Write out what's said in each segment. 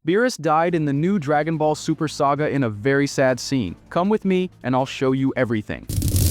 Beerus died in the new Dragon Ball Super Saga in a very sad scene. Come with me and I'll show you everything.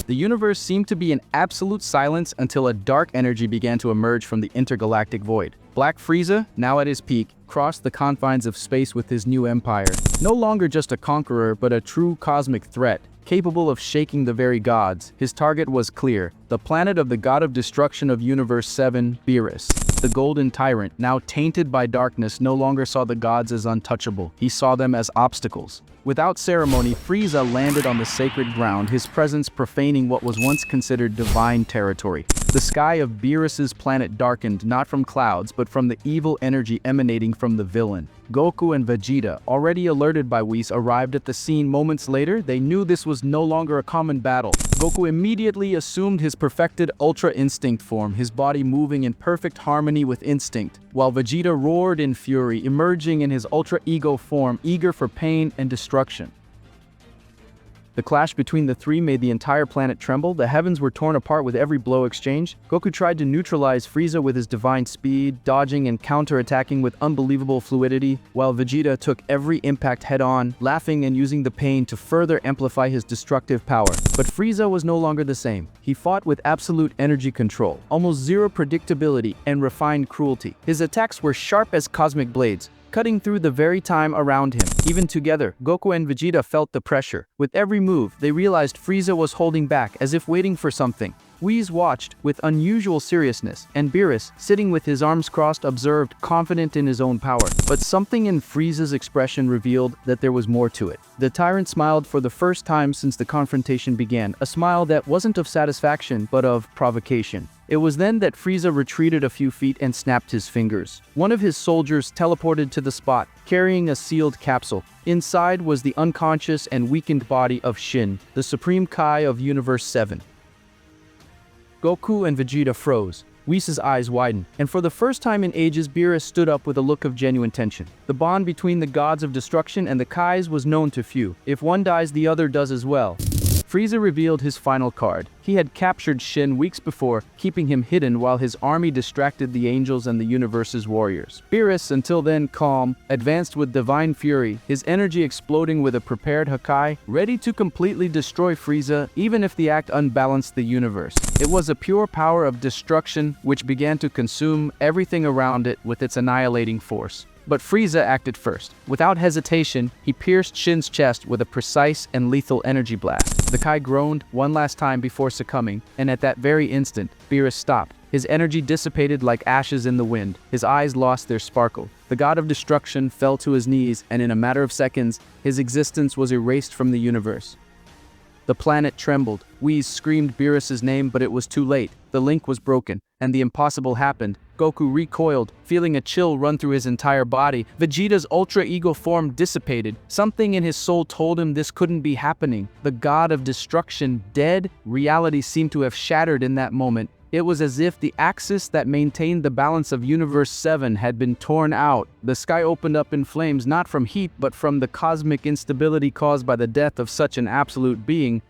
The universe seemed to be in absolute silence until a dark energy began to emerge from the intergalactic void. Black Frieza, now at his peak, crossed the confines of space with his new empire. No longer just a conqueror, but a true cosmic threat, capable of shaking the very gods. His target was clear: the planet of the god of destruction of Universe 7, Beerus. The golden tyrant, now tainted by darkness, no longer saw the gods as untouchable. He saw them as obstacles. Without ceremony, Frieza landed on the sacred ground, his presence profaning what was once considered divine territory. The sky of Beerus's planet darkened, not from clouds, but from the evil energy emanating from the villain. Goku and Vegeta, already alerted by Whis, arrived at the scene moments later. They knew this was no longer a common battle. Goku immediately assumed his perfected Ultra Instinct form, his body moving in perfect harmony with instinct, while Vegeta roared in fury, emerging in his Ultra Ego form, eager for pain and destruction. The clash between the three made the entire planet tremble. The heavens were torn apart with every blow exchanged. Goku tried to neutralize Frieza with his divine speed, dodging and counter-attacking with unbelievable fluidity, while Vegeta took every impact head-on, laughing and using the pain to further amplify his destructive power. But Frieza was no longer the same. He fought with absolute energy control, almost zero predictability, and refined cruelty. His attacks were sharp as cosmic blades, cutting through the very time around him. Even together, Goku and Vegeta felt the pressure. With every move, they realized Frieza was holding back, as if waiting for something. Whis watched with unusual seriousness, and Beerus, sitting with his arms crossed, observed, confident in his own power. But something in Frieza's expression revealed that there was more to it. The tyrant smiled for the first time since the confrontation began, a smile that wasn't of satisfaction, but of provocation. It was then that Frieza retreated a few feet and snapped his fingers. One of his soldiers teleported to the spot, carrying a sealed capsule. Inside was the unconscious and weakened body of Shin, the Supreme Kai of Universe 7. Goku and Vegeta froze. Whis' eyes widened, and for the first time in ages, Beerus stood up with a look of genuine tension. The bond between the gods of destruction and the Kais was known to few. If one dies, the other does as well. Frieza revealed his final card. He had captured Shin weeks before, keeping him hidden while his army distracted the angels and the universe's warriors. Beerus, until then calm, advanced with divine fury, his energy exploding with a prepared Hakai, ready to completely destroy Frieza, even if the act unbalanced the universe. It was a pure power of destruction which began to consume everything around it with its annihilating force. But Frieza acted first. Without hesitation, he pierced Shin's chest with a precise and lethal energy blast. The Kai groaned one last time before succumbing, and at that very instant, Beerus stopped. His energy dissipated like ashes in the wind. His eyes lost their sparkle. The god of destruction fell to his knees, and in a matter of seconds, his existence was erased from the universe. The planet trembled. Whis screamed Beerus' name, but it was too late. The link was broken, and the impossible happened. Goku recoiled, feeling a chill run through his entire body. Vegeta's Ultra Ego form dissipated. Something in his soul told him this couldn't be happening. The god of destruction dead? Reality seemed to have shattered in that moment. It was as if the axis that maintained the balance of Universe 7 had been torn out. The sky opened up in flames, not from heat, but from the cosmic instability caused by the death of such an absolute being.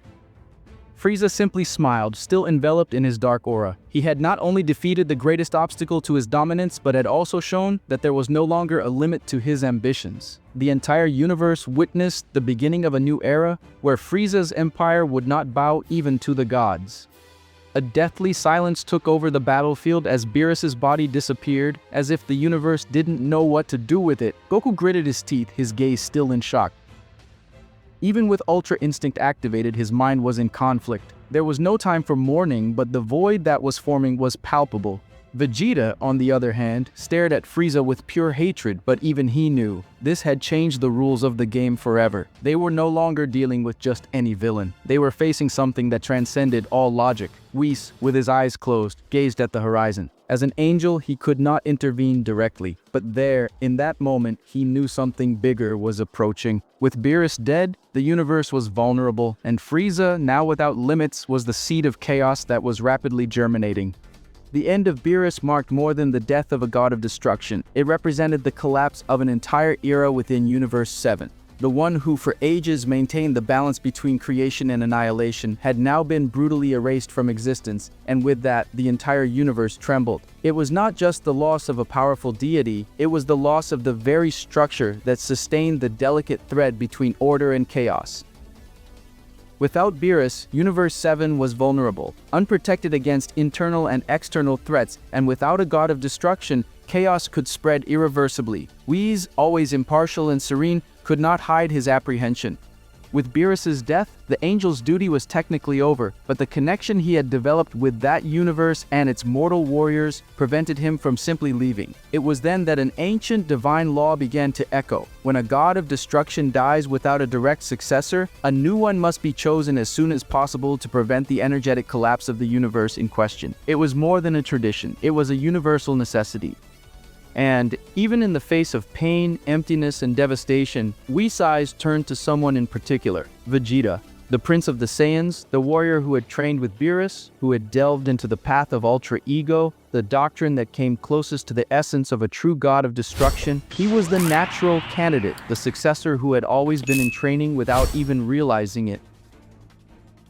Frieza simply smiled, still enveloped in his dark aura. He had not only defeated the greatest obstacle to his dominance, but had also shown that there was no longer a limit to his ambitions. The entire universe witnessed the beginning of a new era, where Frieza's empire would not bow even to the gods. A deathly silence took over the battlefield as Beerus' body disappeared, as if the universe didn't know what to do with it. Goku gritted his teeth, his gaze still in shock. Even with Ultra Instinct activated, his mind was in conflict. There was no time for mourning, but the void that was forming was palpable. Vegeta, on the other hand, stared at Frieza with pure hatred, but even he knew this had changed the rules of the game forever. They were no longer dealing with just any villain. They were facing something that transcended all logic. Whis, with his eyes closed, gazed at the horizon. As an angel, he could not intervene directly, but there, in that moment, he knew something bigger was approaching. With Beerus dead, the universe was vulnerable, and Frieza, now without limits, was the seed of chaos that was rapidly germinating. The end of Beerus marked more than the death of a god of destruction. It represented the collapse of an entire era within Universe 7. the one who for ages maintained the balance between creation and annihilation, had now been brutally erased from existence, and with that, the entire universe trembled. It was not just the loss of a powerful deity, it was the loss of the very structure that sustained the delicate thread between order and chaos. Without Beerus, Universe 7 was vulnerable, unprotected against internal and external threats, and without a god of destruction, chaos could spread irreversibly. Whis, always impartial and serene, could not hide his apprehension. With Beerus's death, the angel's duty was technically over, but the connection he had developed with that universe and its mortal warriors prevented him from simply leaving. It was then that an ancient divine law began to echo. When a god of destruction dies without a direct successor, a new one must be chosen as soon as possible to prevent the energetic collapse of the universe in question. It was more than a tradition, it was a universal necessity. And even in the face of pain, emptiness, and devastation, Whis' eyes turned to someone in particular, Vegeta, the Prince of the Saiyans, the warrior who had trained with Beerus, who had delved into the path of Ultra Ego, the doctrine that came closest to the essence of a true god of destruction. He was the natural candidate, the successor who had always been in training without even realizing it.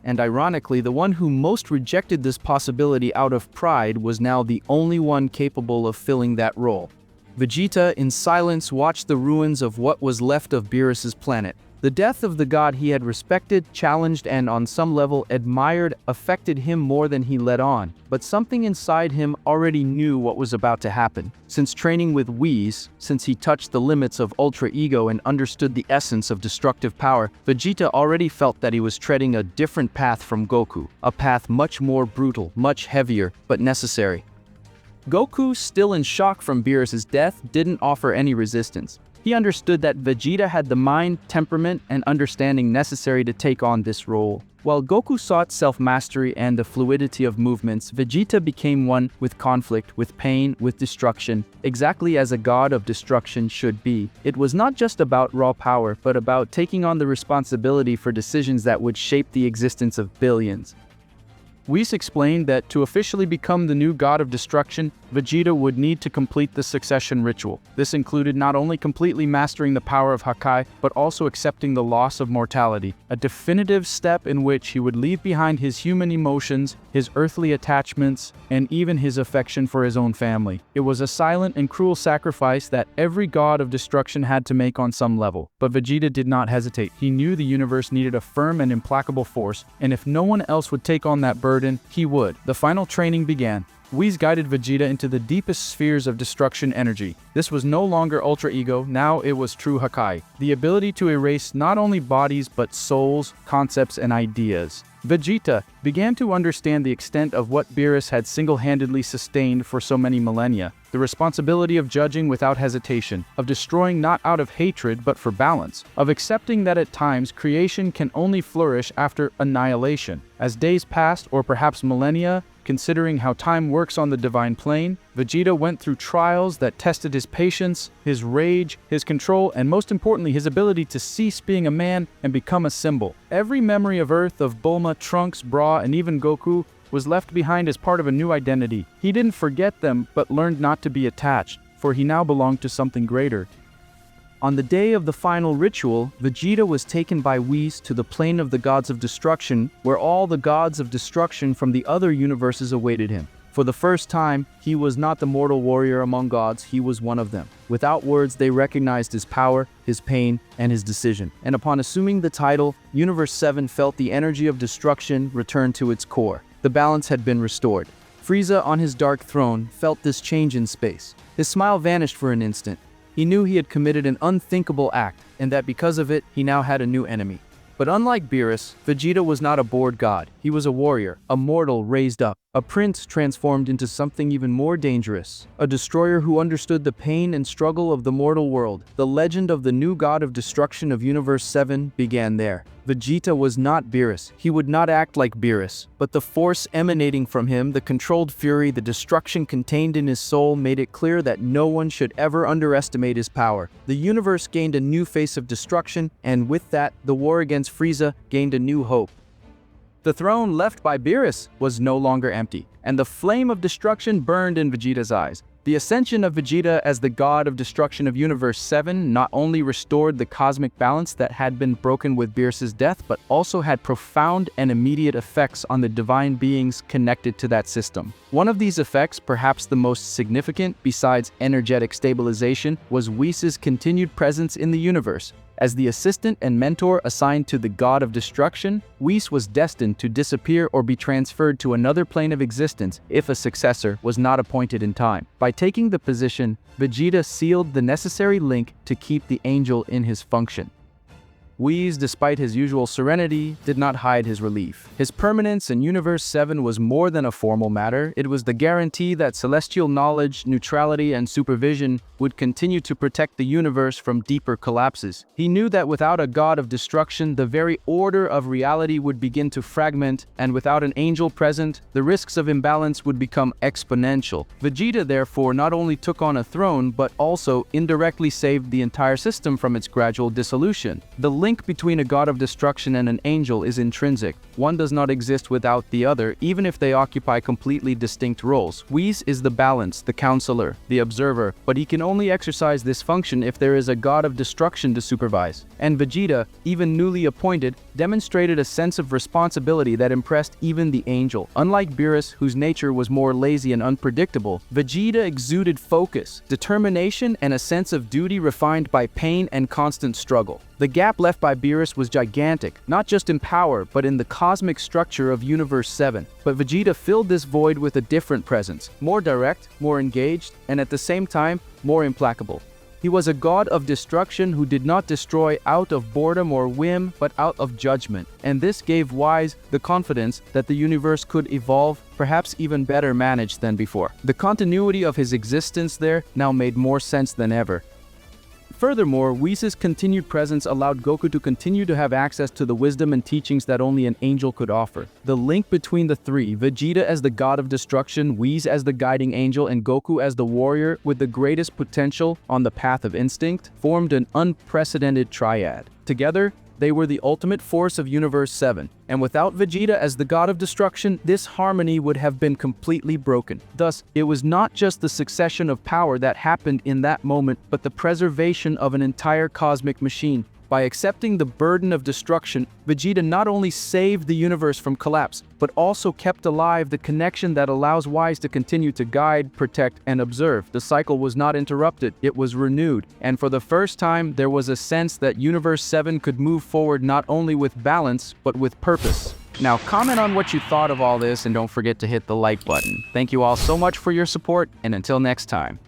And ironically, the one who most rejected this possibility out of pride was now the only one capable of filling that role. Vegeta, in silence, watched the ruins of what was left of Beerus's planet. The death of the god he had respected, challenged, and on some level admired affected him more than he let on. But something inside him already knew what was about to happen. Since training with Whis, since he touched the limits of Ultra Ego and understood the essence of destructive power, Vegeta already felt that he was treading a different path from Goku. A path much more brutal, much heavier, but necessary. Goku, still in shock from Beerus's death, didn't offer any resistance. He understood that Vegeta had the mind, temperament, and understanding necessary to take on this role. While Goku sought self-mastery and the fluidity of movements, Vegeta became one with conflict, with pain, with destruction, exactly as a god of destruction should be. It was not just about raw power, but about taking on the responsibility for decisions that would shape the existence of billions. Whis explained that to officially become the new god of destruction, Vegeta would need to complete the succession ritual. This included not only completely mastering the power of Hakai, but also accepting the loss of mortality, a definitive step in which he would leave behind his human emotions, his earthly attachments, and even his affection for his own family. It was a silent and cruel sacrifice that every god of destruction had to make on some level. But Vegeta did not hesitate. He knew the universe needed a firm and implacable force, and if no one else would take on that burden, he would. The final training began. Whis guided Vegeta into the deepest spheres of destruction energy. This was no longer Ultra Ego, now it was true Hakai, the ability to erase not only bodies but souls, concepts, and ideas. Vegeta began to understand the extent of what Beerus had single-handedly sustained for so many millennia, the responsibility of judging without hesitation, of destroying not out of hatred but for balance, of accepting that at times creation can only flourish after annihilation. As days passed, or perhaps millennia, considering how time works on the divine plane, Vegeta went through trials that tested his patience, his rage, his control, and most importantly, his ability to cease being a man and become a symbol. Every memory of Earth, of Bulma, Trunks, Bra, and even Goku was left behind as part of a new identity. He didn't forget them, but learned not to be attached, for he now belonged to something greater. On the day of the final ritual, Vegeta was taken by Whis to the plane of the gods of destruction, where all the gods of destruction from the other universes awaited him. For the first time, he was not the mortal warrior among gods, he was one of them. Without words, they recognized his power, his pain, and his decision. And upon assuming the title, Universe 7 felt the energy of destruction return to its core. The balance had been restored. Frieza, on his dark throne, felt this change in space. His smile vanished for an instant. He knew he had committed an unthinkable act, and that because of it, he now had a new enemy. But unlike Beerus, Vegeta was not a bored god. He was a warrior, a mortal raised up, a prince transformed into something even more dangerous, a destroyer who understood the pain and struggle of the mortal world. The legend of the new god of destruction of Universe 7 began there. Vegeta was not Beerus. He would not act like Beerus, but the force emanating from him, the controlled fury, the destruction contained in his soul made it clear that no one should ever underestimate his power. The universe gained a new face of destruction, and with that, the war against Frieza gained a new hope. The throne left by Beerus was no longer empty, and the flame of destruction burned in Vegeta's eyes. The ascension of Vegeta as the god of destruction of Universe 7 not only restored the cosmic balance that had been broken with Beerus' death, but also had profound and immediate effects on the divine beings connected to that system. One of these effects, perhaps the most significant besides energetic stabilization, was Whis' continued presence in the universe. As the assistant and mentor assigned to the god of destruction, Whis was destined to disappear or be transferred to another plane of existence if a successor was not appointed in time. By taking the position, Vegeta sealed the necessary link to keep the angel in his function. Whis, despite his usual serenity, did not hide his relief. His permanence in Universe 7 was more than a formal matter. It was the guarantee that celestial knowledge, neutrality, and supervision would continue to protect the universe from deeper collapses. He knew that without a god of destruction, the very order of reality would begin to fragment, and without an angel present, the risks of imbalance would become exponential. Vegeta, therefore, not only took on a throne, but also indirectly saved the entire system from its gradual dissolution. The link between a god of destruction and an angel is intrinsic. One does not exist without the other, even if they occupy completely distinct roles. Whis is the balance, the counselor, the observer, but he can only exercise this function if there is a god of destruction to supervise. And Vegeta, even newly appointed, demonstrated a sense of responsibility that impressed even the angel. Unlike Beerus, whose nature was more lazy and unpredictable, Vegeta exuded focus, determination, and a sense of duty refined by pain and constant struggle. The gap left by Beerus was gigantic, not just in power, but in the cosmic structure of Universe 7. But Vegeta filled this void with a different presence, more direct, more engaged, and at the same time, more implacable. He was a god of destruction who did not destroy out of boredom or whim, but out of judgment. And this gave Whis the confidence that the universe could evolve, perhaps even better managed than before. The continuity of his existence there now made more sense than ever. Furthermore, Whis' continued presence allowed Goku to continue to have access to the wisdom and teachings that only an angel could offer. The link between the three, Vegeta as the god of destruction, Whis as the guiding angel, and Goku as the warrior with the greatest potential on the path of instinct, formed an unprecedented triad. Together, they were the ultimate force of Universe 7, and without Vegeta as the god of destruction, this harmony would have been completely broken. Thus, it was not just the succession of power that happened in that moment, but the preservation of an entire cosmic machine. By accepting the burden of destruction, Vegeta not only saved the universe from collapse, but also kept alive the connection that allows Whis to continue to guide, protect, and observe. The cycle was not interrupted, it was renewed, and for the first time, there was a sense that Universe 7 could move forward not only with balance, but with purpose. Now, comment on what you thought of all this, and don't forget to hit the like button. Thank you all so much for your support, and until next time.